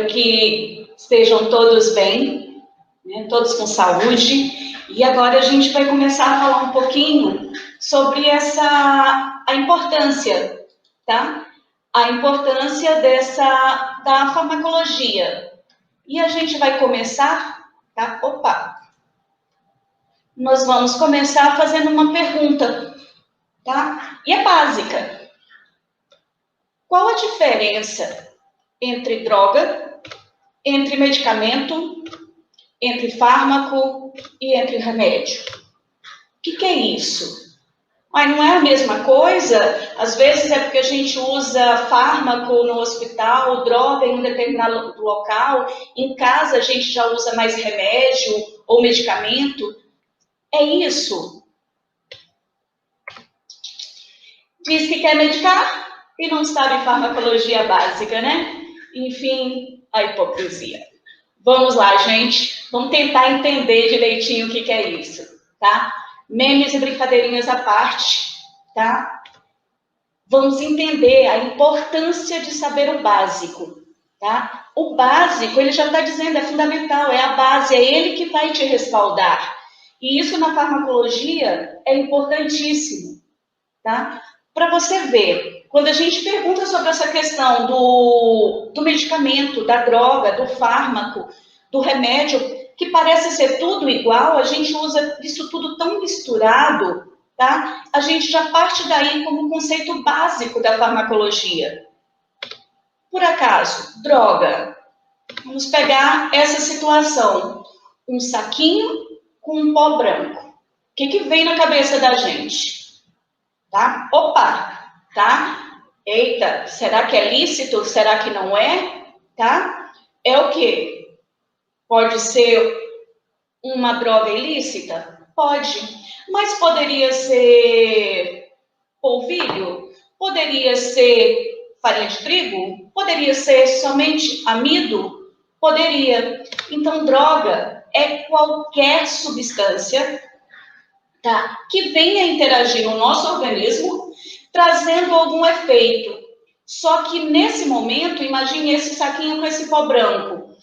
Que estejam todos bem, né, todos com saúde. E agora a gente vai começar a falar um pouquinho sobre a importância, tá? A importância da farmacologia. E a gente vai começar, tá? Nós vamos começar fazendo uma pergunta, tá? E é básica. Qual a diferença entre droga, entre medicamento, entre fármaco e entre remédio? O que é isso? Mas não é a mesma coisa? Às vezes é porque a gente usa fármaco no hospital, droga em um determinado local, em casa a gente já usa mais remédio ou medicamento. É isso. Diz que quer medicar e não sabe farmacologia básica, né? Enfim, a hipocrisia. Vamos lá, gente. Vamos tentar entender direitinho o que é isso, tá? Memes e brincadeirinhas à parte, tá? Vamos entender a importância de saber o básico, tá? O básico, ele já está dizendo, é fundamental, é a base, é ele que vai te respaldar. E isso na farmacologia é importantíssimo, tá? Para você ver, quando a gente pergunta sobre essa questão do medicamento, da droga, do fármaco, do remédio, que parece ser tudo igual, a gente usa isso tudo tão misturado, tá? A gente já parte daí como um conceito básico da farmacologia. Por acaso, droga. Vamos pegar essa situação. Um saquinho com um pó branco. O que vem na cabeça da gente? Tá? Tá? Eita, será que é lícito? Será que não é? Tá? É o quê? Pode ser uma droga ilícita? Pode. Mas poderia ser polvilho? Poderia ser farinha de trigo? Poderia ser somente amido? Poderia. Então, droga é qualquer substância, tá, que venha interagir no nosso organismo, trazendo algum efeito. Só que nesse momento, imagine esse saquinho com esse pó branco.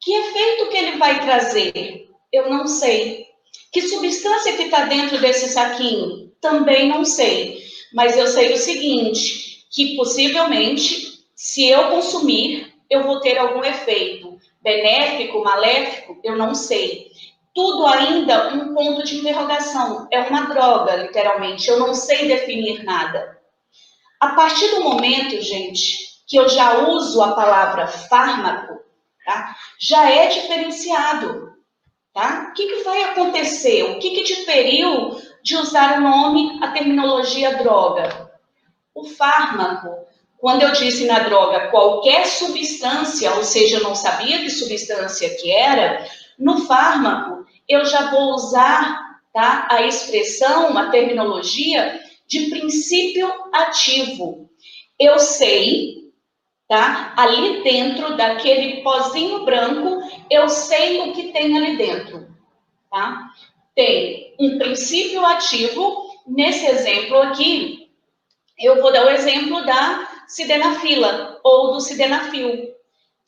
Que efeito que ele vai trazer? Eu não sei. Que substância que está dentro desse saquinho? Também não sei. Mas eu sei o seguinte, que possivelmente, se eu consumir, eu vou ter algum efeito. Benéfico, maléfico, eu não sei. Tudo ainda um ponto de interrogação. É uma droga, literalmente. Eu não sei definir nada. A partir do momento, gente, que eu já uso a palavra fármaco, tá? Já é diferenciado, tá? O que vai acontecer? O que diferiu de usar o nome, a terminologia droga? O fármaco, quando eu disse na droga qualquer substância, ou seja, eu não sabia que substância que era, no fármaco eu já vou usar, tá, a expressão, a terminologia de princípio ativo. Eu sei, tá? Ali dentro daquele pozinho branco, eu sei o que tem ali dentro, tá? Tem um princípio ativo. Nesse exemplo aqui, eu vou dar o exemplo da sildenafila ou do sildenafil,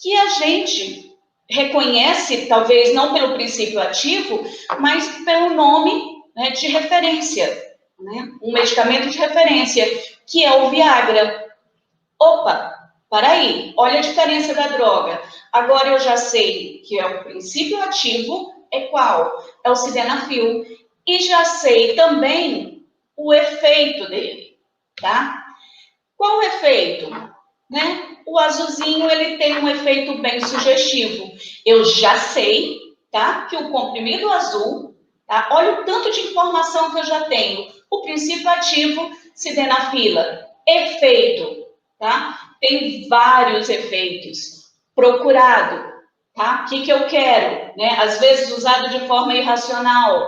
que a gente reconhece, talvez não pelo princípio ativo, mas pelo nome, né, de referência, né? Um medicamento de referência, que é o Viagra. Para aí, olha a diferença da droga. Agora eu já sei que é o princípio ativo, é qual? É o sildenafil. E já sei também o efeito dele, tá? Qual o efeito? Né? O azulzinho, ele tem um efeito bem sugestivo. Eu já sei, tá? Que o comprimido azul, tá? Olha o tanto de informação que eu já tenho. O princípio ativo, sildenafila. Efeito, tá? Tem vários efeitos. Procurado, tá? O que eu quero, né? Às vezes usado de forma irracional.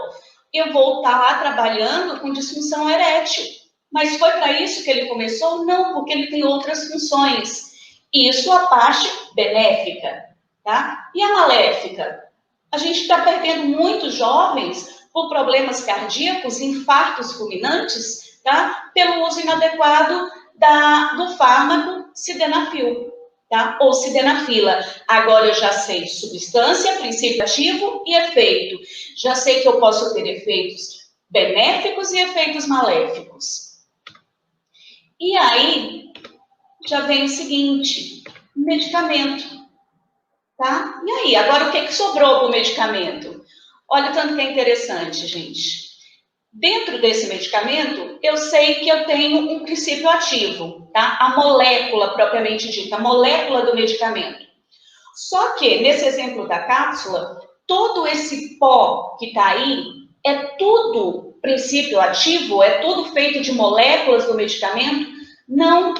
Eu vou estar lá trabalhando com disfunção erétil. Mas foi para isso que ele começou? Não, porque ele tem outras funções. Isso a parte benéfica, tá? E a maléfica? A gente está perdendo muitos jovens por problemas cardíacos, infartos fulminantes, tá? Pelo uso inadequado do fármaco sildenafil, tá? Ou sildenafila. Agora eu já sei substância, princípio ativo e efeito. Já sei que eu posso ter efeitos benéficos e efeitos maléficos. E aí, já vem o seguinte, medicamento, tá? E aí, agora o que sobrou para o medicamento? Olha o tanto que é interessante, gente. Dentro desse medicamento, eu sei que eu tenho um princípio ativo, tá? A molécula propriamente dita, a molécula do medicamento. Só que, nesse exemplo da cápsula, todo esse pó que está aí é tudo princípio ativo? É tudo feito de moléculas do medicamento? Não,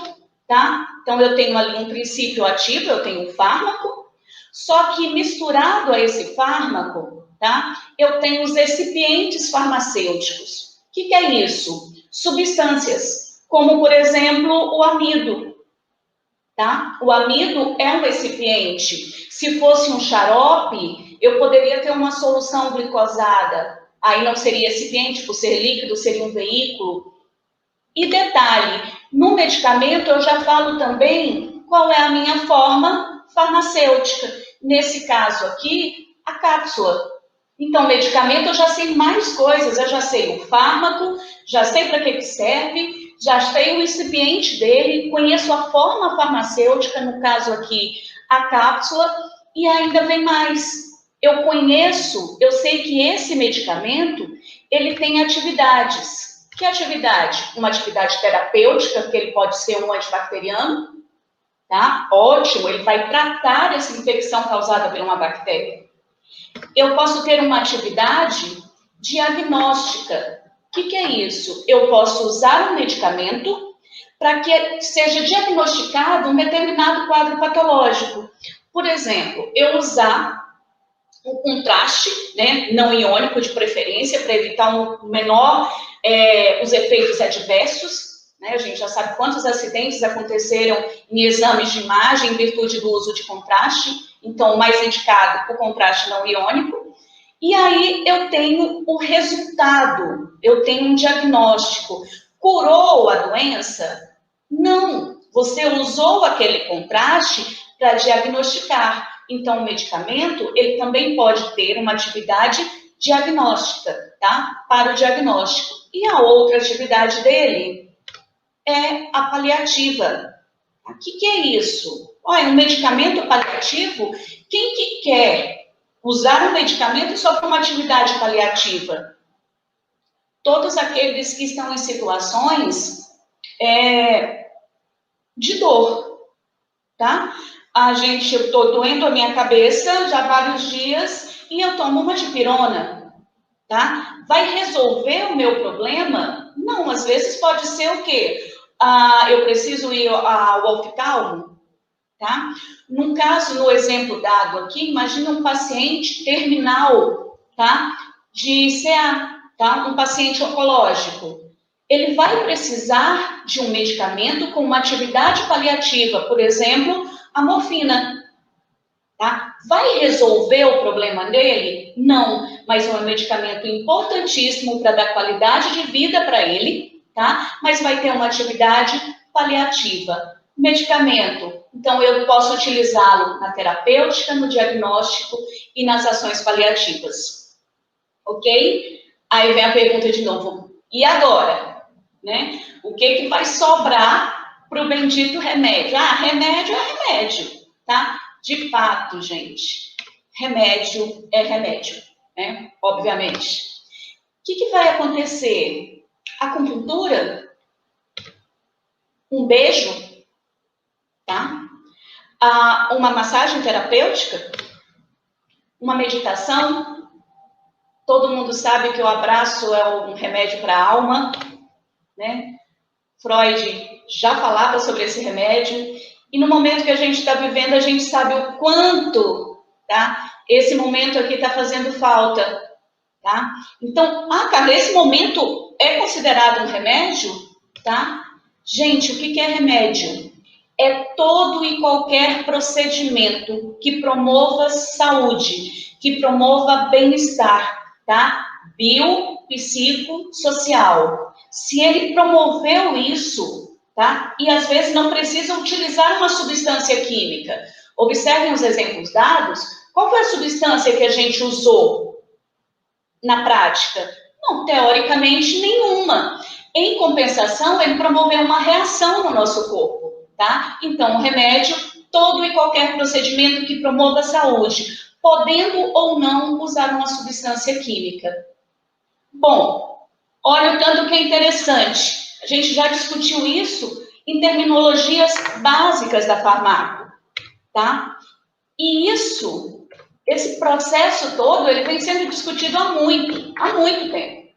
tá? Então, eu tenho ali um princípio ativo, eu tenho um fármaco, só que misturado a esse fármaco, tá? Eu tenho os recipientes farmacêuticos. O que é isso? Substâncias, como, por exemplo, o amido, tá? O amido é um recipiente. Se fosse um xarope, eu poderia ter uma solução glicosada. Aí não seria recipiente, por ser líquido, seria um veículo. E detalhe, no medicamento eu já falo também qual é a minha forma farmacêutica. Nesse caso aqui, a cápsula. Então, medicamento eu já sei mais coisas, eu já sei o fármaco, já sei para que serve, já sei o recipiente dele, conheço a forma farmacêutica, no caso aqui, a cápsula, e ainda vem mais. Eu conheço, eu sei que esse medicamento, ele tem atividades. Que atividade? Uma atividade terapêutica, que ele pode ser um antibacteriano, tá? Ótimo, ele vai tratar essa infecção causada por uma bactéria. Eu posso ter uma atividade diagnóstica. O que é isso? Eu posso usar um medicamento para que seja diagnosticado um determinado quadro patológico. Por exemplo, eu usar o contraste, né, não iônico de preferência, para evitar os efeitos adversos. Né? A gente já sabe quantos acidentes aconteceram em exames de imagem em virtude do uso de contraste. Então, o mais indicado, o contraste não iônico. E aí eu tenho o resultado, eu tenho um diagnóstico. Curou a doença? Não. Você usou aquele contraste para diagnosticar. Então, o medicamento, ele também pode ter uma atividade diagnóstica, tá? Para o diagnóstico. E a outra atividade dele é a paliativa. O que é isso? Olha, um medicamento paliativo, quem que quer usar um medicamento só para uma atividade paliativa? Todos aqueles que estão em situações de dor, tá? Eu estou doendo a minha cabeça já há vários dias e eu tomo uma dipirona, tá? Vai resolver o meu problema? Não, às vezes pode ser o quê? Eu preciso ir ao oftalmo, tá? No caso, no exemplo da água aqui, imagina um paciente terminal, tá? De CA, tá? Um paciente oncológico. Ele vai precisar de um medicamento com uma atividade paliativa, por exemplo, a morfina, tá? Vai resolver o problema dele? Não, mas é um medicamento importantíssimo para dar qualidade de vida para ele, tá? Mas vai ter uma atividade paliativa. Medicamento, então eu posso utilizá-lo na terapêutica, no diagnóstico e nas ações paliativas. Ok? Aí vem a pergunta de novo, e agora? Né? O que vai sobrar para o bendito remédio? Remédio é remédio, tá? De fato, gente, remédio é remédio, né? Obviamente. O que vai acontecer? Acupuntura? Um beijo? Tá? Uma massagem terapêutica? Uma meditação? Todo mundo sabe que o abraço é um remédio para a alma, né? Freud já falava sobre esse remédio, e no momento que a gente está vivendo, a gente sabe o quanto, tá? Esse momento aqui está fazendo falta, tá? Então, cara, esse momento é considerado um remédio, tá? Gente, o que é remédio? É todo e qualquer procedimento que promova saúde, que promova bem-estar, tá? Bio, psico, social. Se ele promoveu isso, tá? E às vezes não precisa utilizar uma substância química. Observem os exemplos dados. Qual foi a substância que a gente usou na prática? Não, teoricamente, nenhuma. Em compensação, ele promoveu uma reação no nosso corpo, tá? Então, o remédio, todo e qualquer procedimento que promova a saúde, podendo ou não usar uma substância química. Bom, olha o tanto que é interessante. A gente já discutiu isso em terminologias básicas da farmácia, tá? E esse processo todo, ele vem sendo discutido há muito tempo.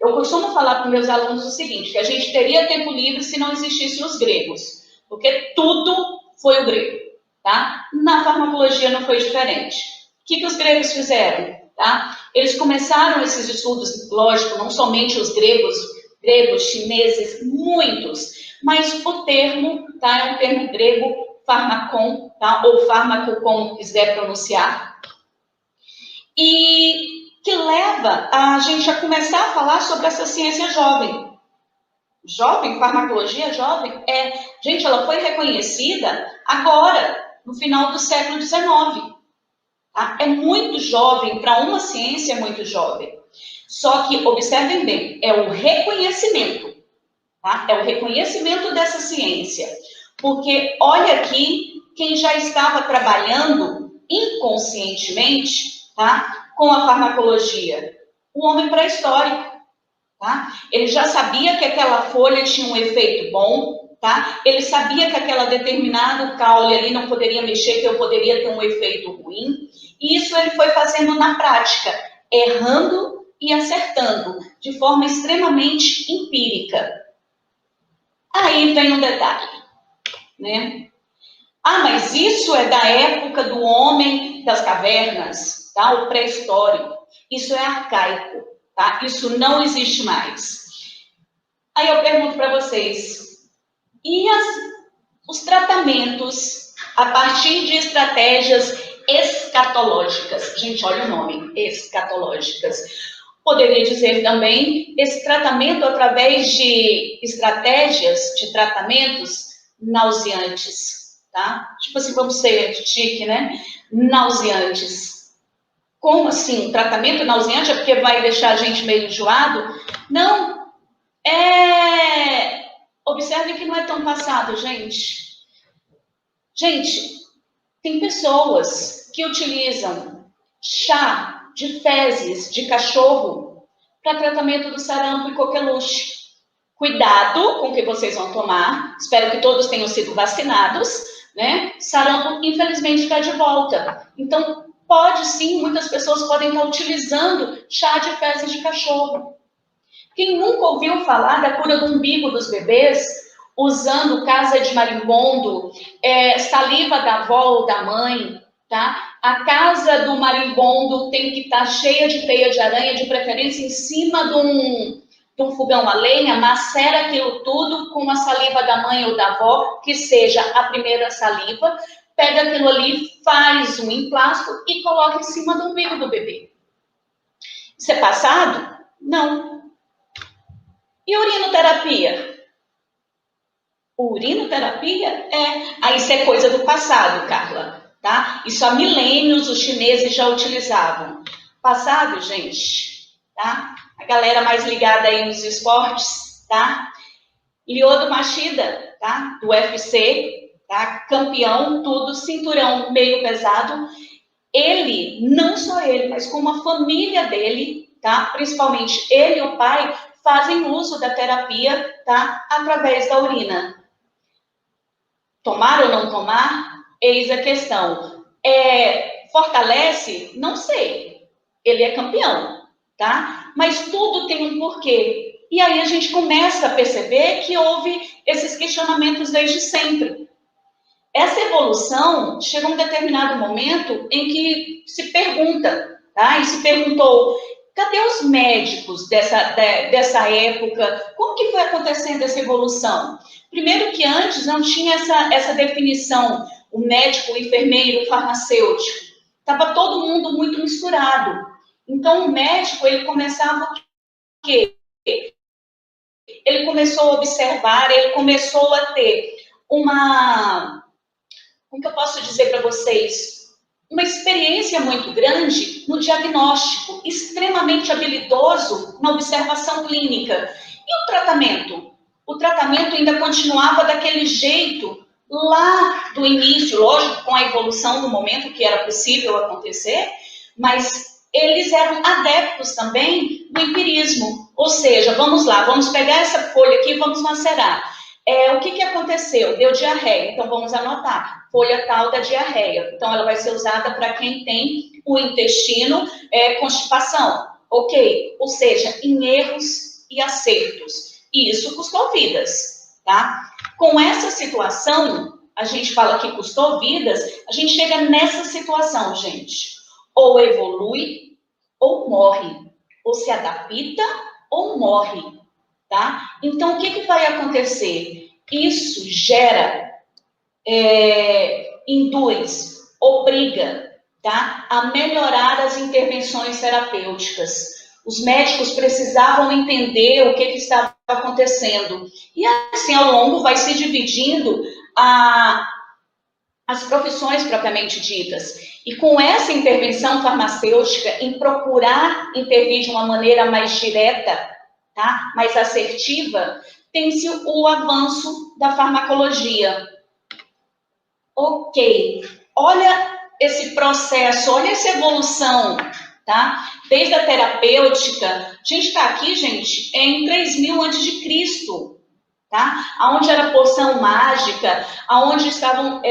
Eu costumo falar para meus alunos o seguinte, que a gente teria tempo livre se não existissem os gregos, porque tudo foi o grego, tá? Na farmacologia não foi diferente. O que os gregos fizeram, tá? Eles começaram esses estudos, lógico, não somente os gregos, chineses, muitos, mas o termo, tá? É um termo grego, farmacon, tá? Ou fármaco, como quiser pronunciar, e que leva a gente a começar a falar sobre essa ciência jovem. Jovem, farmacologia jovem, gente, ela foi reconhecida agora, no final do século XIX. Tá? É muito jovem, para uma ciência é muito jovem. Só que, observem bem, é o reconhecimento, tá? É o reconhecimento dessa ciência. Porque olha aqui quem já estava trabalhando inconscientemente, tá? Com a farmacologia, o homem pré-histórico, tá? Ele já sabia que aquela folha tinha um efeito bom, tá? Ele sabia que aquela determinado caule ali não poderia mexer, que eu poderia ter um efeito ruim. E isso ele foi fazendo na prática, errando e acertando, de forma extremamente empírica. Aí vem um detalhe, né? Ah, mas isso é da época do homem das cavernas, tá? O pré-histórico. Isso é arcaico, tá? Isso não existe mais. Aí eu pergunto para vocês, e os tratamentos a partir de estratégias escatológicas? Gente, olha o nome, escatológicas. Poderia dizer também esse tratamento através de estratégias de tratamentos nauseantes. Tá? Tipo assim, vamos ser chique, né? Nauseantes. Como assim? Tratamento nauseante é porque vai deixar a gente meio enjoado? Não. Observe que não é tão passado, gente. Gente, tem pessoas que utilizam chá de fezes de cachorro para tratamento do sarampo e coqueluche. Cuidado com o que vocês vão tomar. Espero que todos tenham sido vacinados, né? Sarampo, infelizmente, está de volta. Então, pode sim, muitas pessoas podem estar utilizando chá de fezes de cachorro. Quem nunca ouviu falar da cura do umbigo dos bebês, usando casa de marimbondo, saliva da avó ou da mãe, tá? A casa do marimbondo tem que estar cheia de teia de aranha, de preferência em cima de um fogão a lenha, macera aquilo tudo com a saliva da mãe ou da avó, que seja a primeira saliva, pega aquilo ali, faz um emplasto e coloca em cima do umbigo do bebê. Isso é passado? Não. E urinoterapia? Urinoterapia? Isso é coisa do passado, Carla, tá? Isso há milênios os chineses já utilizavam. Passado, gente, tá? A galera mais ligada aí nos esportes, tá? Lyoto Machida, tá? Do UFC, tá? Campeão, tudo, cinturão meio pesado. Ele, não só ele, mas como a família dele, tá? Principalmente ele e o pai, fazem uso da terapia, tá? Através da urina. Tomar ou não tomar? Eis a questão. Fortalece? Não sei. Ele é campeão, tá? Mas tudo tem um porquê. E aí a gente começa a perceber que houve esses questionamentos desde sempre. Essa evolução chega a um determinado momento em que se pergunta, tá? E se perguntou, cadê os médicos dessa época? Como que foi acontecendo essa evolução? Primeiro que antes não tinha essa definição, o médico, o enfermeiro, o farmacêutico. Estava todo mundo muito misturado. Então, o médico, ele começava o quê? ele começou a observar, ele começou a ter uma, como que eu posso dizer para vocês, uma experiência muito grande no diagnóstico, extremamente habilidoso na observação clínica. E o tratamento? O tratamento ainda continuava daquele jeito lá do início, lógico, com a evolução do momento que era possível acontecer, mas eles eram adeptos também do empirismo. Ou seja, vamos lá, vamos pegar essa folha aqui e vamos macerar. O que aconteceu? Deu diarreia, então vamos anotar. Folha tal da diarreia. Então, ela vai ser usada para quem tem o intestino, constipação. Ok? Ou seja, em erros e acertos. E isso custou vidas, tá? Com essa situação, a gente fala que custou vidas, a gente chega nessa situação, gente. Ou evolui, ou morre. Ou se adapta, ou morre, tá? Então, o que vai acontecer? Isso gera, induz, obriga, tá? A melhorar as intervenções terapêuticas. Os médicos precisavam entender o que estava acontecendo. E assim, ao longo, vai se dividindo as profissões propriamente ditas. E com essa intervenção farmacêutica, em procurar intervir de uma maneira mais direta, tá? Mais assertiva, tem-se o avanço da farmacologia. Ok, olha esse processo, olha essa evolução, tá? Desde a terapêutica, a gente está aqui, gente, em 3000 a.C., tá? Onde era poção mágica, aonde estavam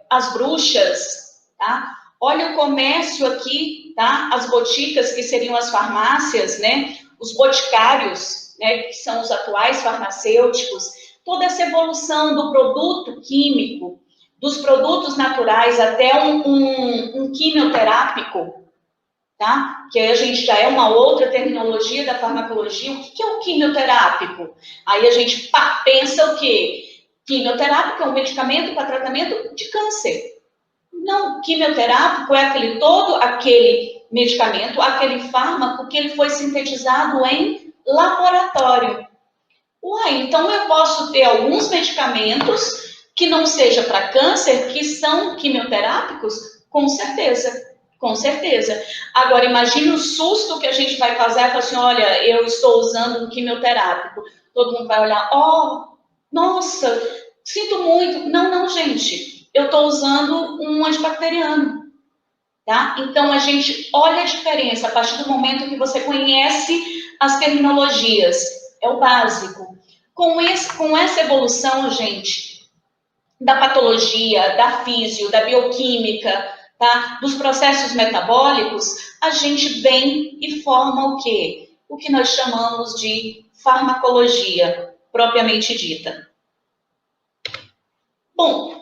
as bruxas, tá? Olha o comércio aqui, tá? As boticas, que seriam as farmácias, né? Os boticários, né? Que são os atuais farmacêuticos. Toda essa evolução do produto químico, dos produtos naturais até um quimioterápico, tá? Que aí a gente já é uma outra terminologia da farmacologia. O que é o quimioterápico? Aí a gente pensa o quê? Quimioterápico é um medicamento para tratamento de câncer. Não, quimioterápico é todo aquele medicamento, aquele fármaco que ele foi sintetizado em laboratório. Uai, então eu posso ter alguns medicamentos que não seja para câncer, que são quimioterápicos? Com certeza, com certeza. Agora, imagine o susto que a gente vai fazer, falar assim, olha, eu estou usando um quimioterápico. Todo mundo vai olhar, nossa, sinto muito. Não, gente, eu estou usando um antibacteriano, tá? Então, a gente olha a diferença a partir do momento que você conhece as terminologias. É o básico. Com essa evolução, gente, da patologia, da físio, da bioquímica, tá? Dos processos metabólicos, a gente vem e forma o quê? O que nós chamamos de farmacologia, propriamente dita. Bom,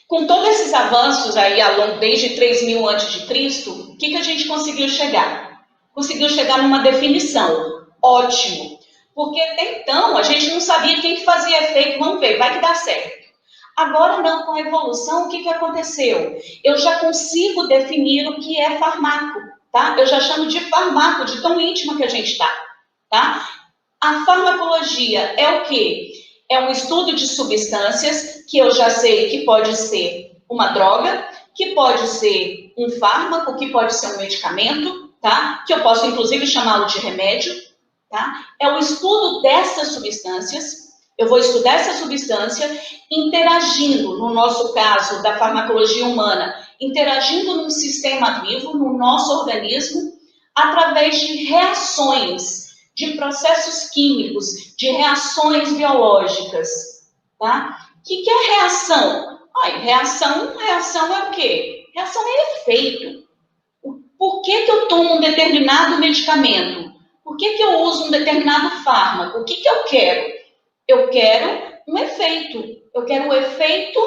com todos esses avanços aí, desde 3000 a.C., o que a gente conseguiu chegar? Conseguiu chegar numa definição. Ótimo. Porque até então a gente não sabia quem fazia efeito. Vamos ver, vai que dá certo. Agora não, com a evolução, o que aconteceu? Eu já consigo definir o que é farmaco, tá? Eu já chamo de farmaco, de tão íntima que a gente está, tá? A farmacologia é o quê? É um estudo de substâncias que eu já sei que pode ser uma droga, que pode ser um fármaco, que pode ser um medicamento, tá? Que eu posso, inclusive, chamá-lo de remédio, tá? É o estudo dessas substâncias. Eu vou estudar essa substância interagindo, no nosso caso da farmacologia humana, interagindo num sistema vivo, no nosso organismo, através de reações, de processos químicos, de reações biológicas, tá? O que é reação? Reação é o quê? Reação é efeito. Por que eu tomo um determinado medicamento? Por que eu uso um determinado fármaco? O que eu quero? Eu quero um efeito. Eu quero o efeito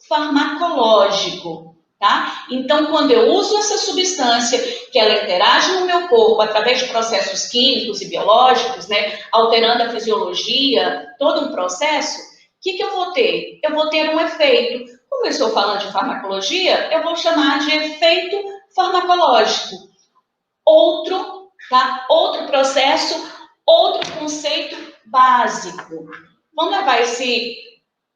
farmacológico, tá? Então, quando eu uso essa substância, que ela interage no meu corpo através de processos químicos e biológicos, né, alterando a fisiologia, todo um processo, o que eu vou ter? Eu vou ter um efeito. Como eu estou falando de farmacologia, eu vou chamar de efeito farmacológico. Outro processo, Outro conceito básico. Vamos levar esse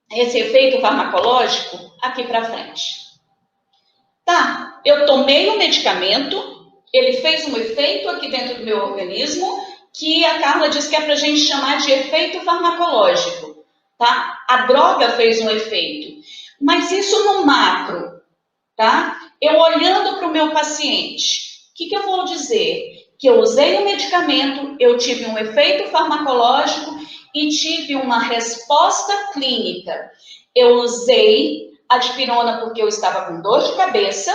efeito farmacológico aqui para frente. Tá, eu tomei o medicamento, ele fez um efeito aqui dentro do meu organismo, que a Carla disse que é para a gente chamar de efeito farmacológico. Tá? A droga fez um efeito. Mas isso no macro, tá? Eu olhando para o meu paciente, o que eu vou dizer? Que eu usei o medicamento, eu tive um efeito farmacológico e tive uma resposta clínica. Eu usei a dipirona porque eu estava com dor de cabeça,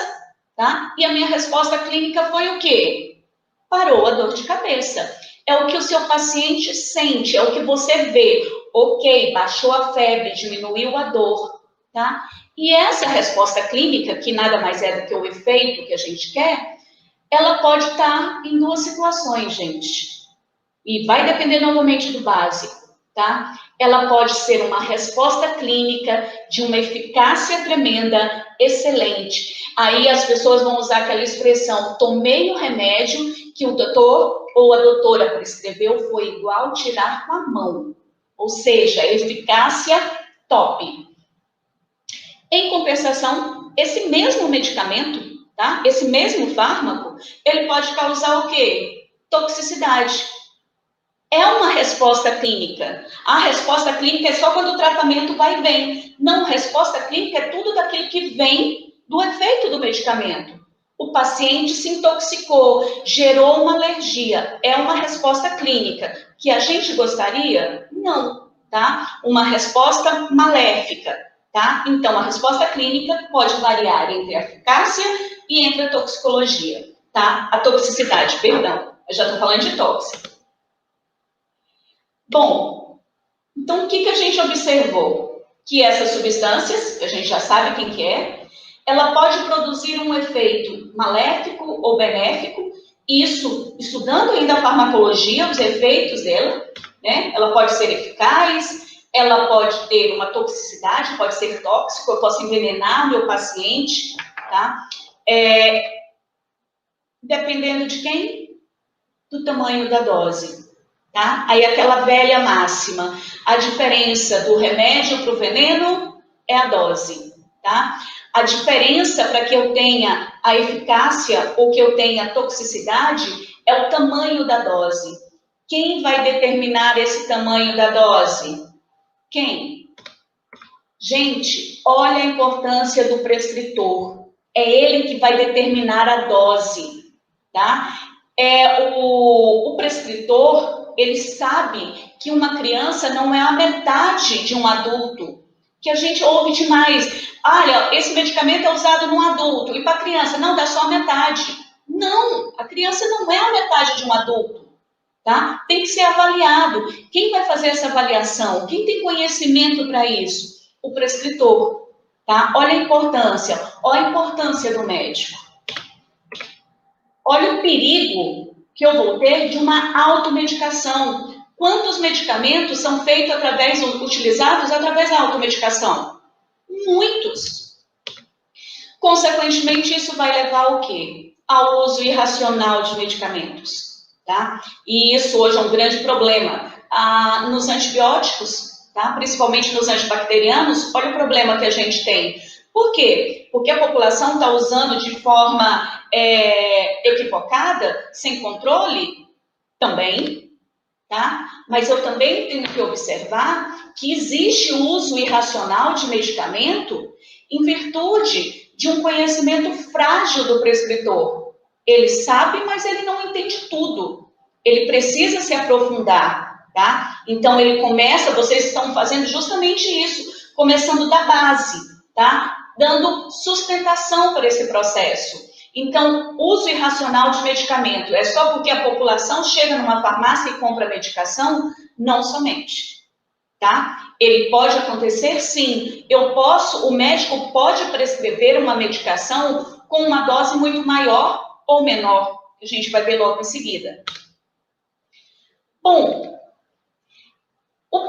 tá? E a minha resposta clínica foi o quê? Parou a dor de cabeça. É o que o seu paciente sente, é o que você vê. Ok, baixou a febre, diminuiu a dor, tá? E essa resposta clínica, que nada mais é do que o efeito que a gente quer, ela pode estar em duas situações, gente. E vai depender novamente do básico, tá? Ela pode ser uma resposta clínica de uma eficácia tremenda, excelente. Aí as pessoas vão usar aquela expressão, tomei o remédio que o doutor ou a doutora prescreveu, foi igual tirar com a mão. Ou seja, eficácia top. Em compensação, esse mesmo medicamento, tá? Esse mesmo fármaco, ele pode causar o quê? Toxicidade. É uma resposta clínica. A resposta clínica é só quando o tratamento vai e vem. Não, resposta clínica é tudo daquilo que vem do efeito do medicamento. O paciente se intoxicou, gerou uma alergia. É uma resposta clínica. Que a gente gostaria? Não, tá? Uma resposta maléfica, tá? Então, a resposta clínica pode variar entre a eficácia e entre a toxicologia, tá? A toxicidade, perdão. Eu já estou falando de tóxico. Bom, então o que a gente observou? Que essas substâncias, que a gente já sabe quem que é, ela pode produzir um efeito maléfico ou benéfico, isso estudando ainda a farmacologia, os efeitos dela, né? Ela pode ser eficaz, ela pode ter uma toxicidade, pode ser tóxico, eu posso envenenar o meu paciente, tá? Dependendo de quem? Do tamanho da dose. Tá? Aí aquela velha máxima, a diferença do remédio para o veneno é a dose, tá? A diferença para que eu tenha a eficácia ou que eu tenha a toxicidade é o tamanho da dose. Quem vai determinar esse tamanho da dose? Quem? Gente, olha a importância do prescritor. É ele que vai determinar a dose, tá? O prescritor, ele sabe que uma criança não é a metade de um adulto, que a gente ouve demais. Olha, esse medicamento é usado num adulto, e para a criança, não, dá só a metade. Não, a criança não é a metade de um adulto, tá? Tem que ser avaliado. Quem vai fazer essa avaliação? Quem tem conhecimento para isso? O prescritor, tá? Olha a importância do médico. Olha o perigo que eu vou ter de uma automedicação. Quantos medicamentos são utilizados através da automedicação? Muitos. Consequentemente, isso vai levar ao quê? Ao uso irracional de medicamentos, tá? E isso hoje é um grande problema. Nos antibióticos, tá? Principalmente nos antibacterianos, olha o problema que a gente tem. Por quê? Porque a população está usando de forma equivocada, sem controle, também, tá? Mas eu também tenho que observar que existe o uso irracional de medicamento em virtude de um conhecimento frágil do prescritor. Ele sabe, mas ele não entende tudo. Ele precisa se aprofundar, tá? Então, vocês estão fazendo justamente isso, começando da base, tá? Dando sustentação para esse processo. Então, uso irracional de medicamento é só porque a população chega numa farmácia e compra medicação? Não somente, tá? Ele pode acontecer, sim. O médico pode prescrever uma medicação com uma dose muito maior ou menor, que a gente vai ver logo em seguida. Bom, o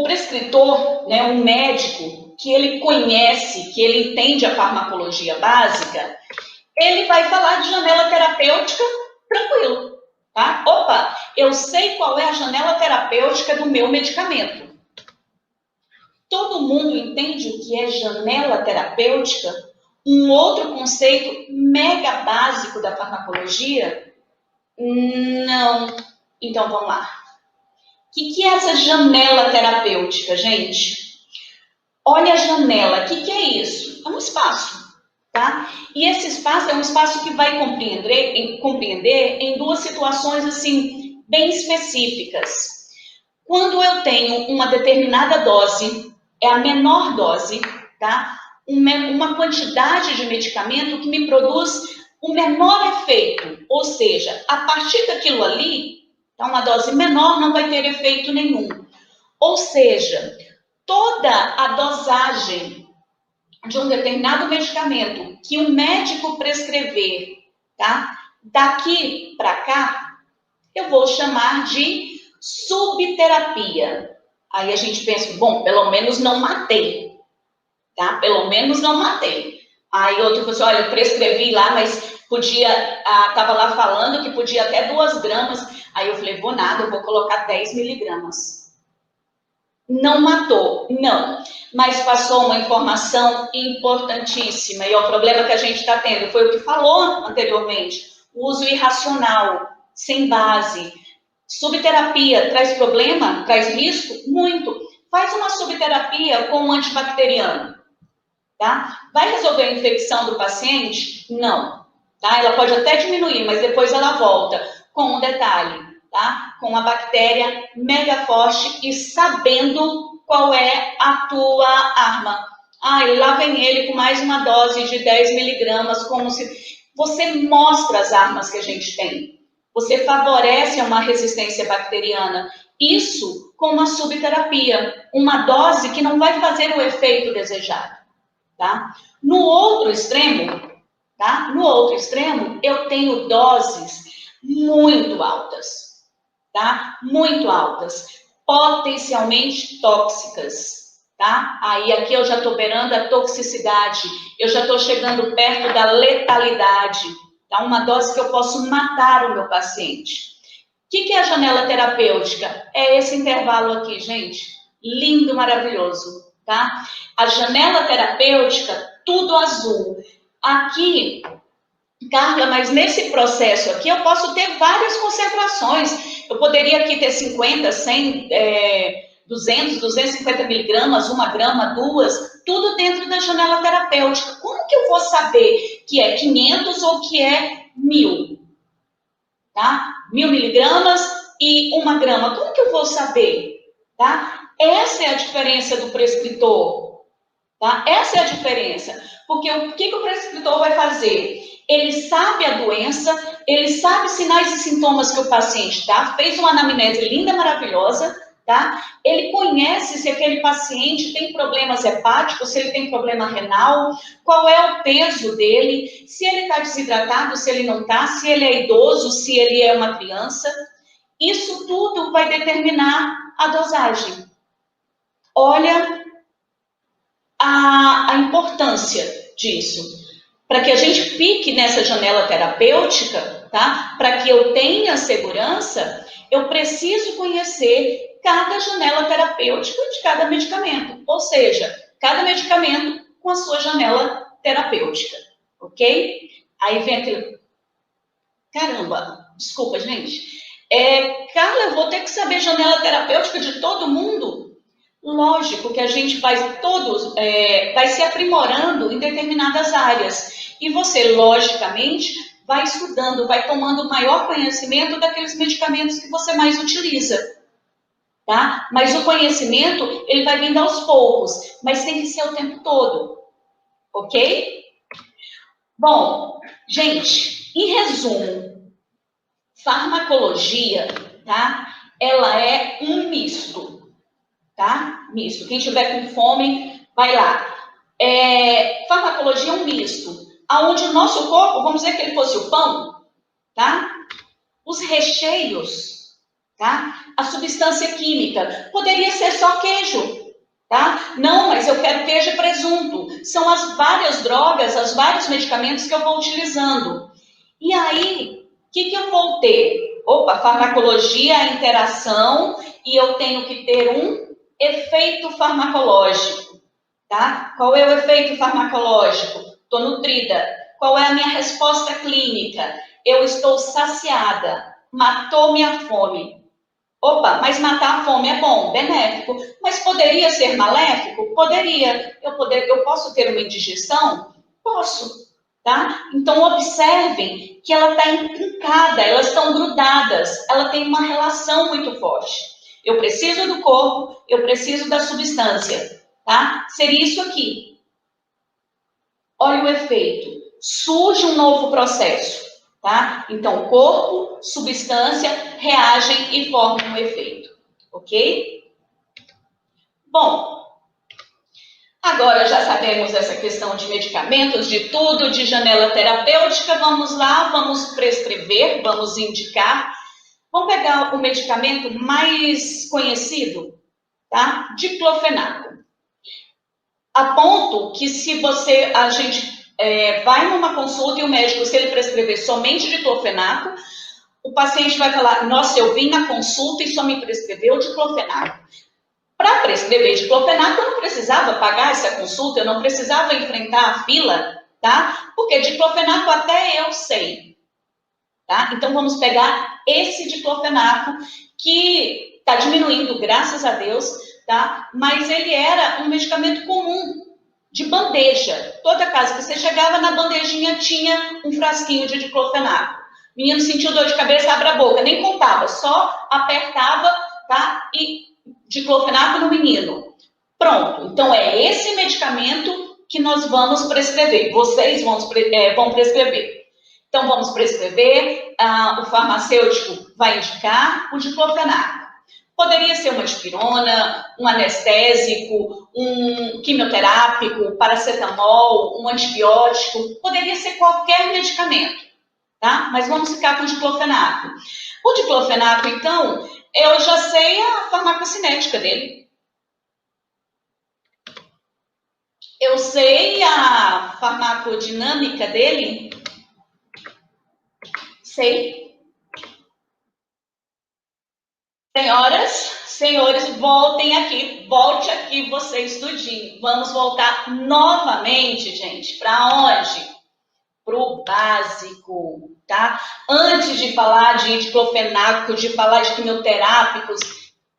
prescritor, né, um médico que ele conhece, que ele entende a farmacologia básica, ele vai falar de janela terapêutica tranquilo. tá? Opa, eu sei qual é a janela terapêutica do meu medicamento. Todo mundo entende o que é janela terapêutica? Um outro conceito mega básico da farmacologia? Não. Então, vamos lá. O que é essa janela terapêutica, gente? Olha a janela. O que é isso? É um espaço, tá? E esse espaço é um espaço que vai compreender em duas situações, assim, bem específicas. Quando eu tenho uma determinada dose, é a menor dose, tá? Uma quantidade de medicamento que me produz o menor efeito, ou seja, a partir daquilo ali, tá, uma dose menor não vai ter efeito nenhum. Ou seja, toda a dosagem de um determinado medicamento que o médico prescrever, tá? Daqui para cá, eu vou chamar de subterapia. Aí a gente pensa, bom, pelo menos não matei, tá? Pelo menos não matei. Aí outro falou assim, olha, eu prescrevi lá, mas podia, tava lá falando que podia até 2 gramas. Aí eu falei, vou nada, eu vou colocar 10 miligramas. Não matou, não, mas passou uma informação importantíssima, e é o problema que a gente está tendo, foi o que falou anteriormente, o uso irracional, sem base. Subterapia traz problema, traz risco? Muito. Faz uma subterapia com um antibacteriano, tá? Vai resolver a infecção do paciente? Não, tá? Ela pode até diminuir, mas depois ela volta, com um detalhe, tá? Com uma bactéria mega forte e sabendo qual é a tua arma. E lá vem ele com mais uma dose de 10 miligramas, como se... Você mostra as armas que a gente tem. Você favorece uma resistência bacteriana. Isso com uma subterapia, uma dose que não vai fazer o efeito desejado, tá? No outro extremo, tá? No outro extremo, eu tenho doses muito altas, tá? Muito altas, potencialmente tóxicas, tá? Aí aqui eu já estou beirando a toxicidade, eu já estou chegando perto da letalidade, tá? Uma dose que eu posso matar o meu paciente. O que é a janela terapêutica? É esse intervalo aqui, gente. Lindo, maravilhoso, tá? A janela terapêutica, tudo azul. Aqui, Carla, mas nesse processo aqui eu posso ter várias concentrações. Eu poderia aqui ter 50, 100, 200, 250 miligramas, 1 grama, 2, tudo dentro da janela terapêutica. Como que eu vou saber que é 500 ou que é 1000? Tá? 1000 miligramas e 1 grama. Como que eu vou saber? Tá? Essa é a diferença do prescritor. Tá? Essa é a diferença. Porque o que o prescritor vai fazer? Ele sabe a doença, ele sabe sinais e sintomas que o paciente tá, fez uma anamnese linda, maravilhosa, tá? Ele conhece se aquele paciente tem problemas hepáticos, se ele tem problema renal, qual é o peso dele, se ele está desidratado, se ele não está, se ele é idoso, se ele é uma criança. Isso tudo vai determinar a dosagem. Olha a importância disso. Para que a gente fique nessa janela terapêutica, tá? Para que eu tenha segurança, eu preciso conhecer cada janela terapêutica de cada medicamento. Ou seja, cada medicamento com a sua janela terapêutica, ok? Aí vem aquele... Caramba, desculpa, gente. Carla, eu vou ter que saber janela terapêutica de todo mundo? Lógico que a gente vai se aprimorando em determinadas áreas. E você, logicamente, vai estudando, vai tomando maior conhecimento daqueles medicamentos que você mais utiliza, tá? Mas o conhecimento, ele vai vindo aos poucos, mas tem que ser o tempo todo, ok? Bom, gente, em resumo, farmacologia, tá? Ela é um misto, tá? Misto. Quem tiver com fome, vai lá. Farmacologia é um misto, aonde o nosso corpo, vamos dizer que ele fosse o pão, tá? Os recheios, tá? A substância química, poderia ser só queijo, tá? Não, mas eu quero queijo e presunto. São as várias drogas, os vários medicamentos que eu vou utilizando. E aí, o que eu vou ter? Opa, farmacologia é interação e eu tenho que ter um efeito farmacológico, tá? Qual é o efeito farmacológico? Estou nutrida. Qual é a minha resposta clínica? Eu estou saciada. Matou minha fome. Opa, mas matar a fome é bom, benéfico. Mas poderia ser maléfico? Poderia. Eu posso ter uma indigestão? Posso. Tá? Então, observem que ela está intrincada, elas estão grudadas, ela tem uma relação muito forte. Eu preciso do corpo, eu preciso da substância. Tá? Seria isso aqui. Olha o efeito. Surge um novo processo. Tá? Então, corpo, substância reagem e formam um efeito. Ok? Bom, agora já sabemos essa questão de medicamentos, de tudo, de janela terapêutica. Vamos lá, vamos prescrever, vamos indicar. Vamos pegar o medicamento mais conhecido, tá? Diclofenaco. A ponto que se a gente vai numa consulta e o médico, se ele prescrever somente diclofenaco, o paciente vai falar, nossa, eu vim na consulta e só me prescreveu diclofenaco. Para prescrever diclofenaco, eu não precisava pagar essa consulta, eu não precisava enfrentar a fila, tá? Porque diclofenaco até eu sei, tá? Então, vamos pegar esse diclofenaco que está diminuindo, graças a Deus, tá? Mas ele era um medicamento comum, de bandeja. Toda casa que você chegava, na bandejinha tinha um frasquinho de diclofenaco. Menino sentiu dor de cabeça, abre a boca, nem contava, só apertava, tá? E diclofenaco no menino. Pronto. Então, é esse medicamento que nós vamos prescrever. Vocês vão prescrever. Então, vamos prescrever. O farmacêutico vai indicar o diclofenaco. Poderia ser uma dipirona, um anestésico, um quimioterápico, paracetamol, um antibiótico. Poderia ser qualquer medicamento, tá? Mas vamos ficar com o diclofenaco. O diclofenaco, então, eu já sei a farmacocinética dele. Eu sei a farmacodinâmica dele. Sei. Senhoras, senhores, voltem aqui. Volte aqui você, estudinho. Vamos voltar novamente, gente. Para onde? Para o básico, tá? Antes de falar de diclofenaco, de falar de quimioterápicos,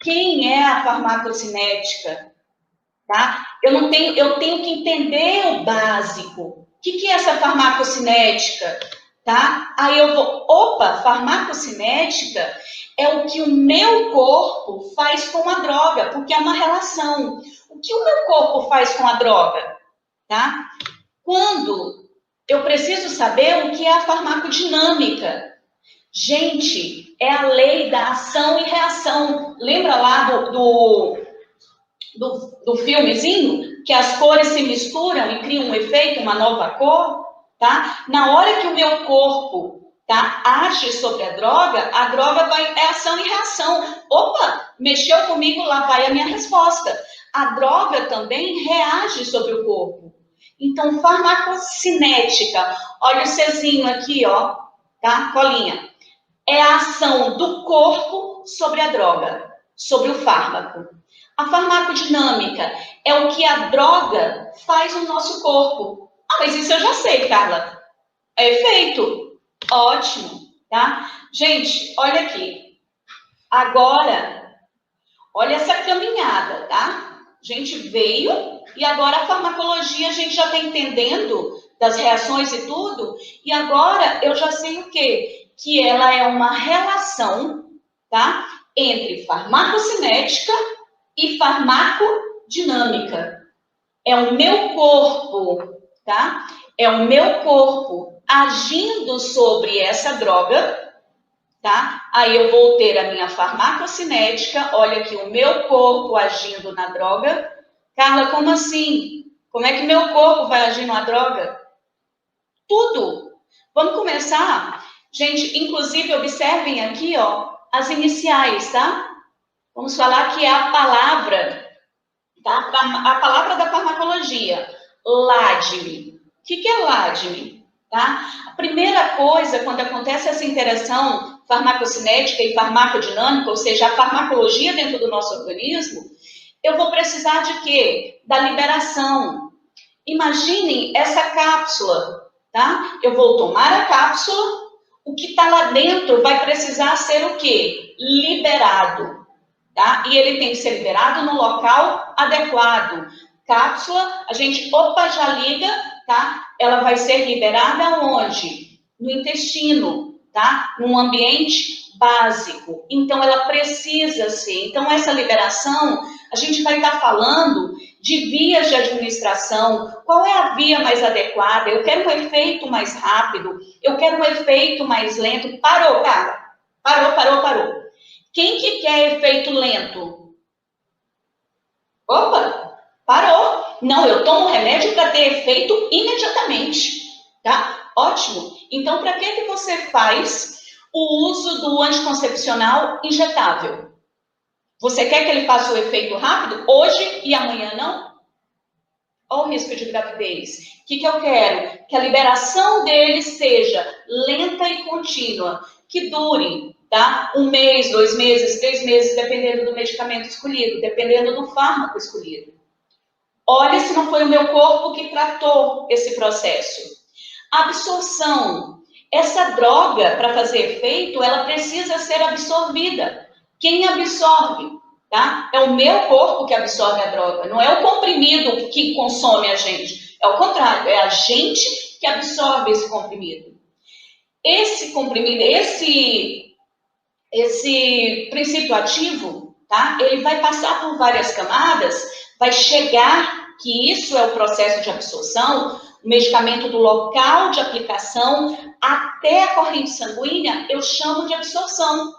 quem é a farmacocinética? Tá? Eu tenho que entender o básico. O que é essa farmacocinética? Tá? Aí eu vou, farmacocinética é o que o meu corpo faz com a droga, porque é uma relação. O que o meu corpo faz com a droga? Tá? Quando eu preciso saber o que é a farmacodinâmica. Gente, é a lei da ação e reação. Lembra lá do filmezinho? Que as cores se misturam e criam um efeito, uma nova cor? Tá? Na hora que o meu corpo, tá, age sobre a droga é ação e reação. Opa, mexeu comigo, lá vai a minha resposta. A droga também reage sobre o corpo. Então, farmacocinética, olha o Czinho aqui, ó, tá? Colinha. É a ação do corpo sobre a droga, sobre o fármaco. A farmacodinâmica é o que a droga faz no nosso corpo. Ah, mas isso eu já sei, Carla. É efeito. Ótimo, tá? Gente, olha aqui. Agora, olha essa caminhada, tá? A gente veio e agora a farmacologia a gente já está entendendo das reações e tudo. E agora eu já sei o quê? Que ela é uma relação, tá? Entre farmacocinética e farmacodinâmica. É o meu corpo, tá? É o meu corpo agindo sobre essa droga, tá? Aí eu vou ter a minha farmacocinética, olha aqui, o meu corpo agindo na droga. Carla, como assim? Como é que meu corpo vai agir na droga? Tudo. Vamos começar? Gente, inclusive, observem aqui, ó, as iniciais, tá? Vamos falar que é a palavra, tá? A palavra da farmacologia, LADME. O que é LADME? Tá? A primeira coisa, quando acontece essa interação farmacocinética e farmacodinâmica, ou seja, a farmacologia dentro do nosso organismo, eu vou precisar de quê? Da liberação. Imaginem essa cápsula, tá? Eu vou tomar a cápsula, o que está lá dentro vai precisar ser o quê? Liberado, tá? E ele tem que ser liberado no local adequado. Cápsula, a gente, opa, já liga, tá? Ela vai ser liberada onde? No intestino, tá? Num ambiente básico. Então, ela precisa ser. Então, essa liberação, a gente vai estar falando de vias de administração. Qual é a via mais adequada? Eu quero um efeito mais rápido. Eu quero um efeito mais lento. Parou, cara. Parou. Quem que quer efeito lento? Opa, parou. Não, eu tomo remédio para ter efeito imediatamente, tá? Ótimo. Então, para que você faz o uso do anticoncepcional injetável? Você quer que ele faça o efeito rápido hoje e amanhã não? Olha o risco de gravidez. O que eu quero? Que a liberação dele seja lenta e contínua, que dure, tá? 1 mês, 2 meses, 3 meses, dependendo do medicamento escolhido, dependendo do fármaco escolhido. Olha se não foi o meu corpo que tratou esse processo. Absorção. Essa droga, para fazer efeito, ela precisa ser absorvida. Quem absorve? Tá? É o meu corpo que absorve a droga, não é o comprimido que consome a gente. É o contrário, é a gente que absorve esse comprimido. Esse comprimido, esse princípio ativo, tá? Ele vai passar por várias camadas, vai chegar, que isso é o processo de absorção, o medicamento do local de aplicação até a corrente sanguínea, eu chamo de absorção.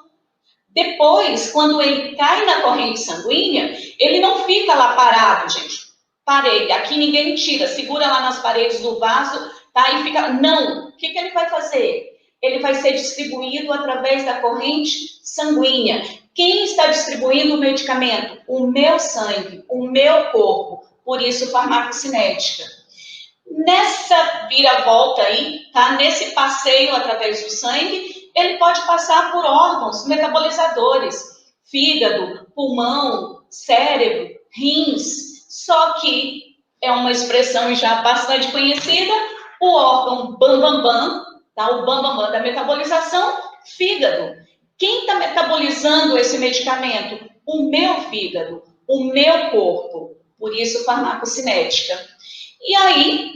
Depois, quando ele cai na corrente sanguínea, ele não fica lá parado, gente. Parei, aqui ninguém tira, segura lá nas paredes do vaso, tá? E fica. Não. O que ele vai fazer? Ele vai ser distribuído através da corrente sanguínea. Quem está distribuindo o medicamento? O meu sangue, o meu corpo. Por isso, farmacocinética. Nessa viravolta aí, tá? Nesse passeio através do sangue, ele pode passar por órgãos metabolizadores, fígado, pulmão, cérebro, rins, só que é uma expressão já bastante conhecida, o órgão bambambam, tá? O bambambam da metabolização, fígado. Quem está metabolizando esse medicamento? O meu fígado, o meu corpo, por isso farmacocinética. E aí,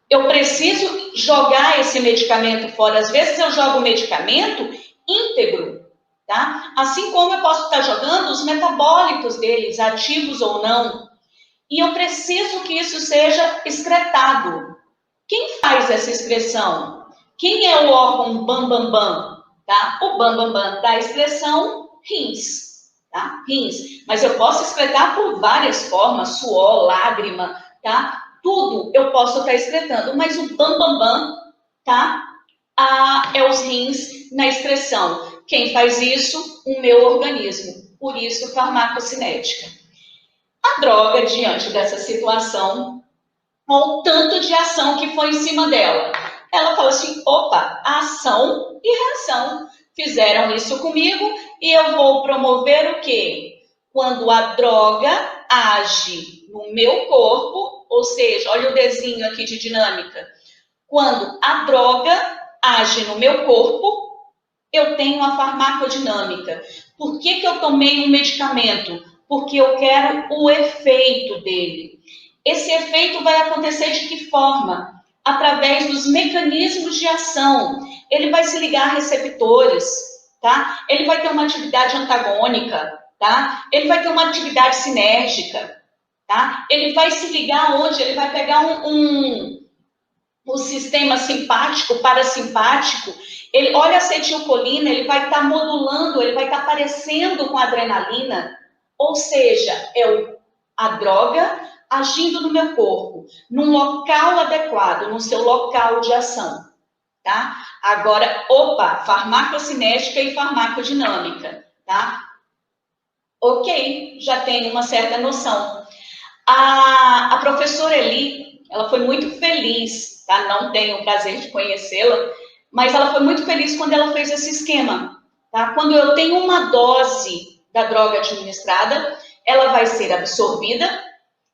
eu preciso jogar esse medicamento fora. Às vezes eu jogo o medicamento íntegro, tá? Assim como eu posso estar jogando os metabólitos deles, ativos ou não. E eu preciso que isso seja excretado. Quem faz essa excreção? Quem é o órgão bambambam? Tá? O bambambam da excreção, rins. Tá? Rins. Mas eu posso excretar por várias formas, suor, lágrima, tá? Tudo eu posso estar excretando, mas o bambambam, tá? É os rins na excreção. Quem faz isso? O meu organismo. Por isso, farmacocinética. A droga, diante dessa situação, olha o tanto de ação que foi em cima dela. Ela falou assim, opa, ação e reação. Fizeram isso comigo e eu vou promover o quê? Quando a droga age no meu corpo, ou seja, olha o desenho aqui de dinâmica. Quando a droga age no meu corpo, eu tenho a farmacodinâmica. Por que eu tomei um medicamento? Porque eu quero o efeito dele. Esse efeito vai acontecer de que forma? Através dos mecanismos de ação. Ele vai se ligar a receptores, tá? Ele vai ter uma atividade antagônica, tá? Ele vai ter uma atividade sinérgica, tá? Ele vai se ligar onde? Ele vai pegar o sistema simpático, parasimpático. Ele, olha a acetilcolina, ele vai estar modulando, ele vai estar parecendo com a adrenalina. Ou seja, a droga agindo no meu corpo, num local adequado, no seu local de ação, tá? Agora, opa, farmacocinética e farmacodinâmica, tá? Ok, já tenho uma certa noção. A professora Eli, ela foi muito feliz, tá? Não tenho o prazer de conhecê-la, mas ela foi muito feliz quando ela fez esse esquema, tá? Quando eu tenho uma dose da droga administrada, ela vai ser absorvida.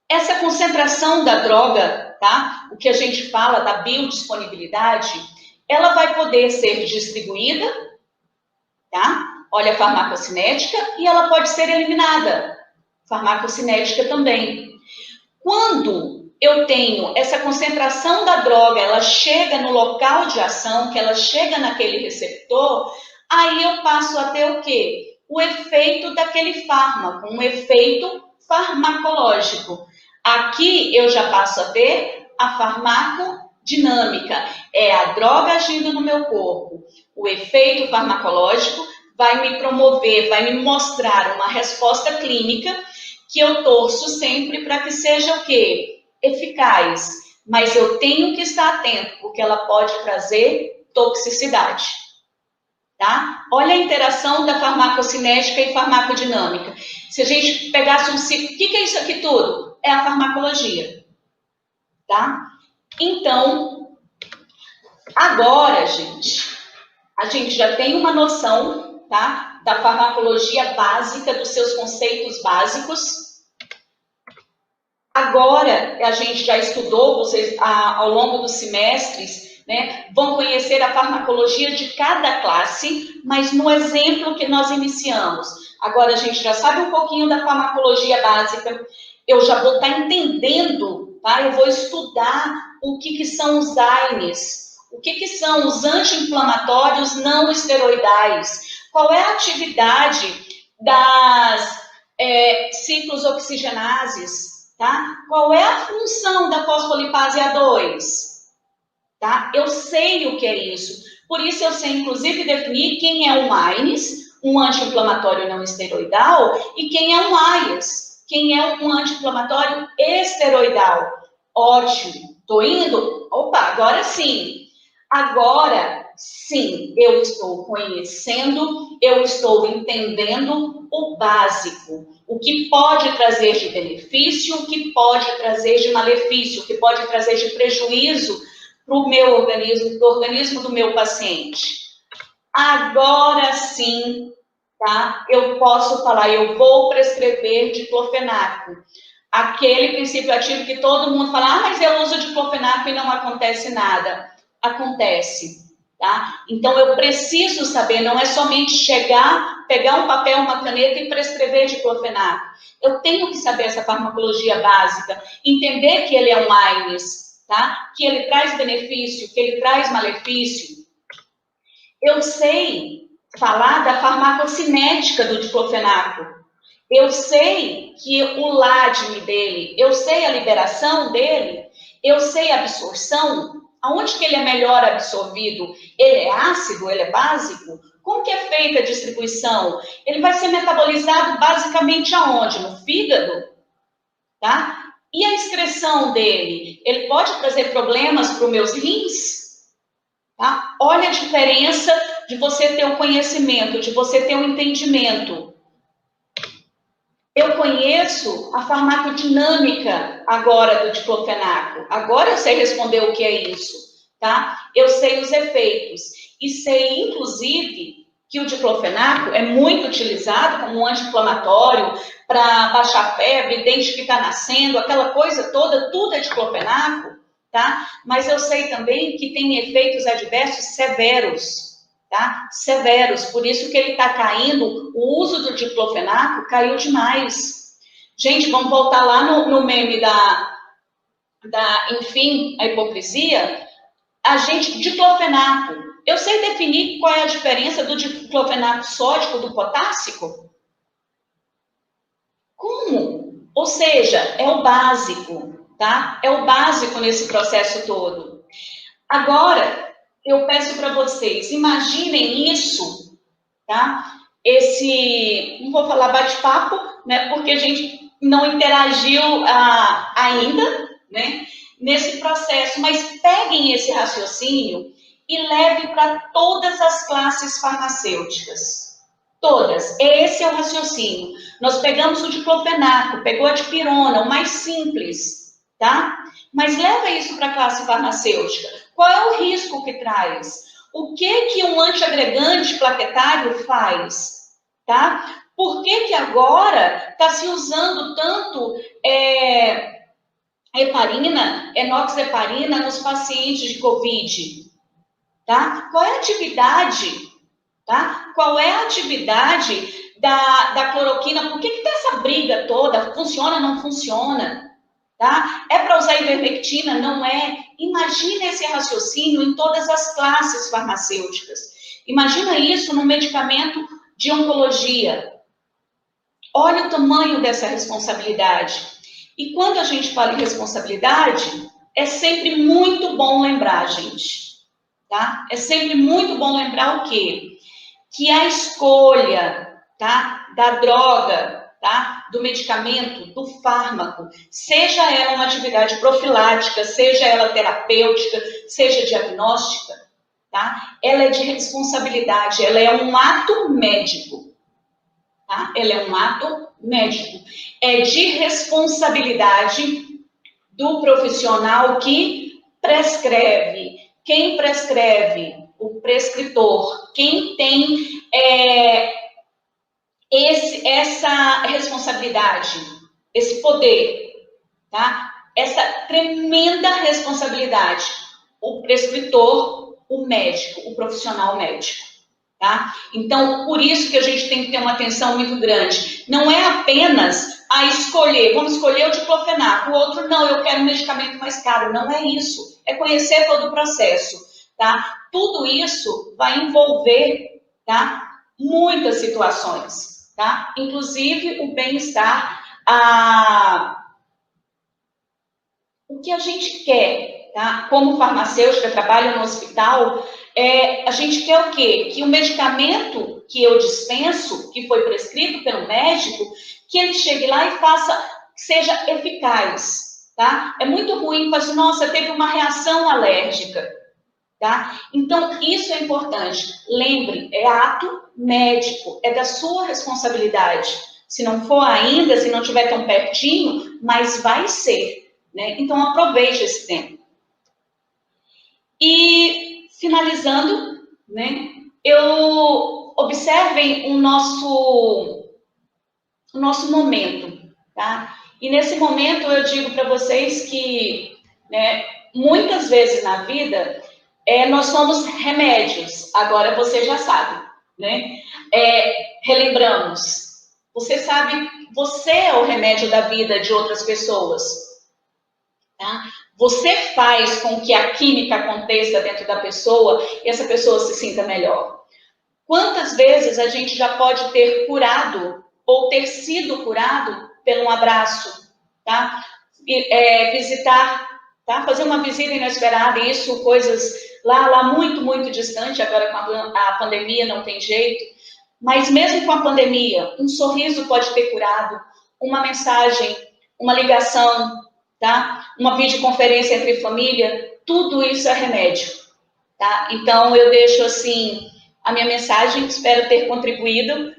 Essa concentração da droga, tá? O que a gente fala da biodisponibilidade, ela vai poder ser distribuída, tá? Olha a farmacocinética, e ela pode ser eliminada, farmacocinética também. Quando eu tenho essa concentração da droga, ela chega no local de ação, que ela chega naquele receptor, aí eu passo a ter o quê? O efeito daquele fármaco, um efeito farmacológico. Aqui eu já passo a ter a farmacodinâmica, é a droga agindo no meu corpo. O efeito farmacológico vai me promover, vai me mostrar uma resposta clínica que eu torço sempre para que seja o quê? Eficaz. Mas eu tenho que estar atento, porque ela pode trazer toxicidade. Tá? Olha a interação da farmacocinética e farmacodinâmica. Se a gente pegasse um ciclo, o que é isso aqui tudo? É a farmacologia. Tá? Então, agora, gente, a gente já tem uma noção, tá, da farmacologia básica, dos seus conceitos básicos. Agora, a gente já estudou, vocês ao longo dos semestres, né, vão conhecer a farmacologia de cada classe, mas no exemplo que nós iniciamos. Agora a gente já sabe um pouquinho da farmacologia básica, eu já vou estar entendendo, tá? Eu vou estudar o que são os AINES, o que são os anti-inflamatórios não esteroidais, qual é a atividade das ciclos oxigenases, tá? Qual é a função da fosfolipase A2? Tá? Eu sei o que é isso. Por isso eu sei, inclusive, definir quem é um AINES, um anti-inflamatório não esteroidal, e quem é um AIAS, quem é um anti-inflamatório esteroidal. Ótimo. Tô indo? Opa, agora sim. Agora sim, eu estou conhecendo, eu estou entendendo o básico. O que pode trazer de benefício, o que pode trazer de malefício, o que pode trazer de prejuízo para o meu organismo, para o organismo do meu paciente. Agora sim, tá? Eu posso falar, eu vou prescrever diclofenaco. Aquele princípio ativo que todo mundo fala, mas eu uso diclofenaco e não acontece nada. Acontece, tá? Então eu preciso saber, não é somente chegar, pegar um papel, uma caneta e prescrever diclofenaco. Eu tenho que saber essa farmacologia básica, entender que ele é um AINES, tá? Que ele traz benefício, que ele traz malefício. Eu sei falar da farmacocinética do diclofenaco. Eu sei que o LADME dele, eu sei a liberação dele, eu sei a absorção, aonde que ele é melhor absorvido? Ele é ácido, ele é básico? Como que é feita a distribuição? Ele vai ser metabolizado basicamente aonde? No fígado? Tá? E a excreção dele? Ele pode trazer problemas para os meus rins? Tá? Olha a diferença de você ter o conhecimento, de você ter o entendimento. Eu conheço a farmacodinâmica agora do diclofenaco. Agora eu sei responder o que é isso, tá? Eu sei os efeitos. E sei, inclusive, que o diclofenaco é muito utilizado como um anti-inflamatório para baixar a febre, dente que está nascendo, aquela coisa toda, tudo é diclofenaco, tá? Mas eu sei também que tem efeitos adversos severos. Tá? Severos, por isso que ele está caindo, o uso do diclofenaco caiu demais. Gente, vamos voltar lá no meme enfim, a hipocrisia. Diclofenaco, eu sei definir qual é a diferença do diclofenaco sódico do potássico? Como? Ou seja, é o básico, tá? É o básico nesse processo todo. Agora, eu peço para vocês, imaginem isso, tá? Não vou falar bate-papo, né? Porque a gente não interagiu ainda, né? Nesse processo, mas peguem esse raciocínio e levem para todas as classes farmacêuticas. Todas. Esse é o raciocínio. Nós pegamos o diclofenaco, pegou a dipirona, o mais simples, tá? Mas leva isso para a classe farmacêutica. Qual é o risco que traz? O que um antiagregante plaquetário faz, tá? Por que agora está se usando tanto heparina, enoxaparina nos pacientes de COVID, tá? Qual é a atividade, tá? Qual é a atividade da cloroquina? Por que tem essa briga toda? Funciona, não funciona? Tá? É para usar ivermectina? Não é. Imagina esse raciocínio em todas as classes farmacêuticas. Imagina isso no medicamento de oncologia. Olha o tamanho dessa responsabilidade. E quando a gente fala em responsabilidade, é sempre muito bom lembrar, gente. Tá? É sempre muito bom lembrar o quê? Que a escolha, tá, da droga, tá, do medicamento, do fármaco, seja ela uma atividade profilática, seja ela terapêutica, seja diagnóstica, tá, ela é de responsabilidade, ela é um ato médico, tá, ela é um ato médico, é de responsabilidade do profissional que prescreve. Quem prescreve? O prescritor. Quem tem essa responsabilidade, esse poder, tá? Essa tremenda responsabilidade. O prescritor, o médico, o profissional médico. Tá? Então, por isso que a gente tem que ter uma atenção muito grande. Não é apenas a escolher, vamos escolher o diclofenaco, o outro não, eu quero um medicamento mais caro. Não é isso. É conhecer todo o processo. Tá? Tudo isso vai envolver, tá, muitas situações. Tá? Inclusive o bem-estar, o que a gente quer, tá? Como farmacêutica, trabalho no hospital, a gente quer o quê? Que o medicamento que eu dispenso, que foi prescrito pelo médico, que ele chegue lá e seja eficaz, tá? É muito ruim, mas, nossa, teve uma reação alérgica, tá? Então, isso é importante. Lembre, é ato médico, é da sua responsabilidade. Se não for ainda, se não estiver tão pertinho, mas vai ser. Né? Então, aproveite esse tempo. E, finalizando, né, observem o nosso momento. Tá? E, nesse momento, eu digo para vocês que, né, muitas vezes na vida, nós somos remédios. Agora você já sabe. Né? Relembramos. Você sabe, você é o remédio da vida de outras pessoas. Tá? Você faz com que a química aconteça dentro da pessoa e essa pessoa se sinta melhor. Quantas vezes a gente já pode ter curado ou ter sido curado pelo um abraço, tá? Visitar, tá? Fazer uma visita inesperada, isso, coisas lá muito, muito distante, agora com a pandemia não tem jeito, mas mesmo com a pandemia, um sorriso pode ter curado, uma mensagem, uma ligação, tá? Uma videoconferência entre família, tudo isso é remédio, tá? Então, eu deixo, assim, a minha mensagem, espero ter contribuído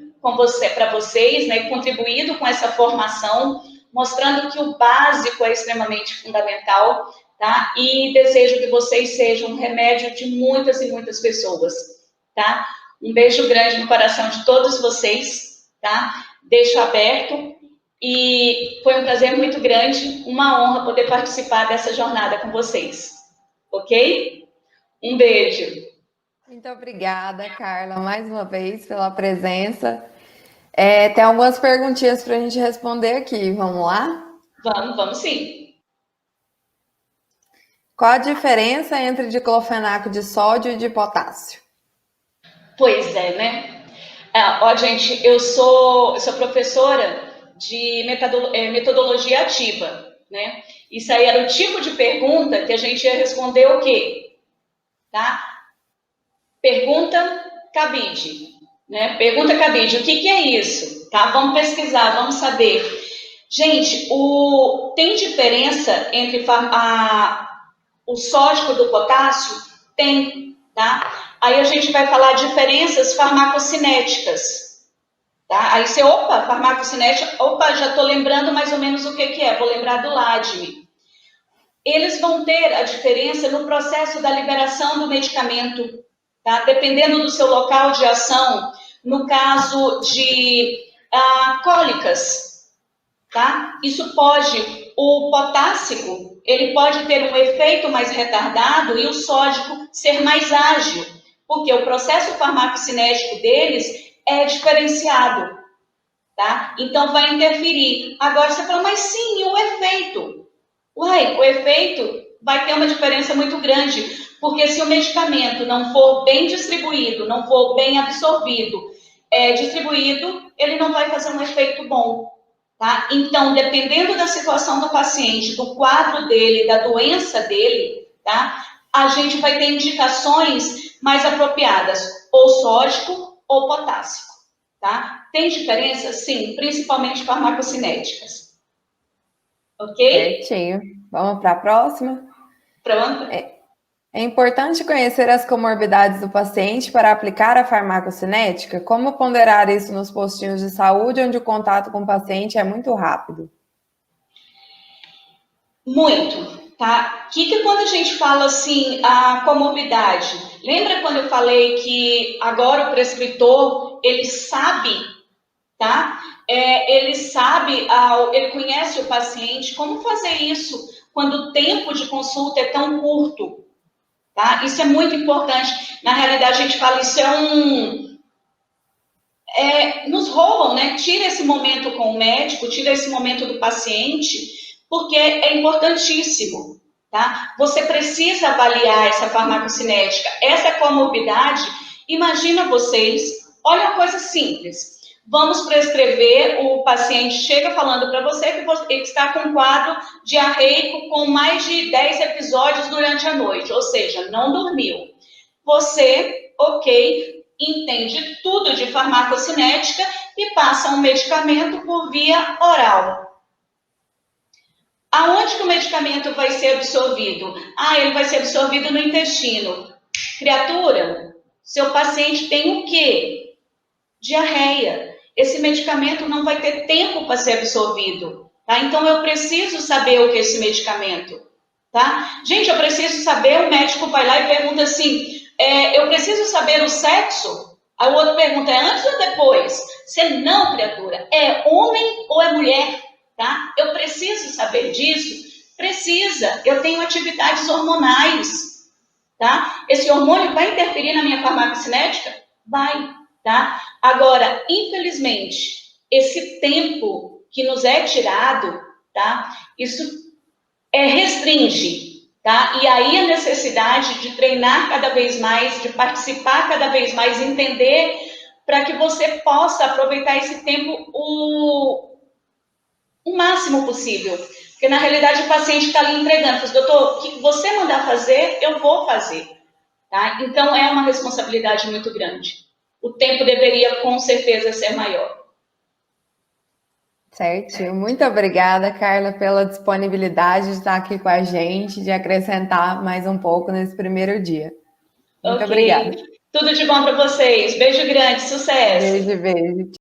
para vocês, né? Contribuído com essa formação, mostrando que o básico é extremamente fundamental, tá? E desejo que vocês sejam um remédio de muitas e muitas pessoas, tá? Um beijo grande no coração de todos vocês, tá? Deixo aberto. E foi um prazer muito grande, uma honra poder participar dessa jornada com vocês. Ok? Um beijo. Muito obrigada, Carla, mais uma vez pela presença. Tem algumas perguntinhas para a gente responder aqui. Vamos lá? Vamos sim. Qual a diferença entre diclofenaco de sódio e de potássio? Pois é, né? Gente, eu sou professora de metodologia ativa, né? Isso aí era o tipo de pergunta que a gente ia responder o quê? Tá? Pergunta cabide, né? Pergunta cabide, o que é isso? Tá? Vamos pesquisar, vamos saber. Gente, tem diferença entre o sódio do potássio? Tem, tá? Aí a gente vai falar diferenças farmacocinéticas. Tá? Aí você, farmacocinética, já estou lembrando mais ou menos o que é, vou lembrar do LADME. Eles vão ter a diferença no processo da liberação do medicamento, tá? Dependendo do seu local de ação, no caso de cólicas, tá? Isso pode, o potássico, ele pode ter um efeito mais retardado e o sódico ser mais ágil, porque o processo farmacocinético deles é diferenciado, tá? Então vai interferir. Agora você fala, mas sim, e o efeito? Uai, o efeito vai ter uma diferença muito grande, porque se o medicamento não for bem distribuído, não for bem absorvido, distribuído, ele não vai fazer um efeito bom, tá? Então, dependendo da situação do paciente, do quadro dele, da doença dele, tá? A gente vai ter indicações mais apropriadas, ou sódico ou potássico, tá? Tem diferença? Sim, principalmente farmacocinéticas. Ok? Certinho. Vamos para a próxima? Pronto? É importante conhecer as comorbidades do paciente para aplicar a farmacocinética? Como ponderar isso nos postinhos de saúde, onde o contato com o paciente é muito rápido? Muito, tá? Que quando a gente fala assim, a comorbidade, lembra quando eu falei que agora o prescritor, ele sabe, tá? Ele sabe, ele conhece o paciente, como fazer isso quando o tempo de consulta é tão curto, tá? Isso é muito importante. Na realidade, a gente fala, isso nos roubam, né? Tira esse momento com o médico, tira esse momento do paciente, porque é importantíssimo, tá? Você precisa avaliar essa farmacocinética, essa comorbidade. Imagina vocês, olha uma coisa simples. Vamos prescrever, o paciente chega falando para você que você está com um quadro diarreico com mais de 10 episódios durante a noite, ou seja, não dormiu. Você, ok, entende tudo de farmacocinética e passa um medicamento por via oral. Aonde que o medicamento vai ser absorvido? Ele vai ser absorvido no intestino. Criatura, seu paciente tem o quê? Diarreia. Esse medicamento não vai ter tempo para ser absorvido, tá? Então eu preciso saber o que é esse medicamento, tá? Gente, eu preciso saber, o médico vai lá e pergunta assim, eu preciso saber o sexo? Aí o outro pergunta, é antes ou depois? Você não, criatura, é homem ou é mulher, tá? Eu preciso saber disso? Precisa, eu tenho atividades hormonais, tá? Esse hormônio vai interferir na minha farmacocinética? Vai, tá? Agora, infelizmente, esse tempo que nos é tirado, tá? Isso restringe, tá? E aí a necessidade de treinar cada vez mais, de participar cada vez mais, entender para que você possa aproveitar esse tempo o máximo possível. Porque na realidade o paciente está ali entregando, fala, doutor, o que você mandar fazer, eu vou fazer, tá? Então é uma responsabilidade muito grande. O tempo deveria com certeza ser maior. Certinho. Muito obrigada, Carla, pela disponibilidade de estar aqui com a gente, de acrescentar mais um pouco nesse primeiro dia. Muito obrigada. Tudo de bom para vocês. Beijo grande, sucesso. Beijo, beijo.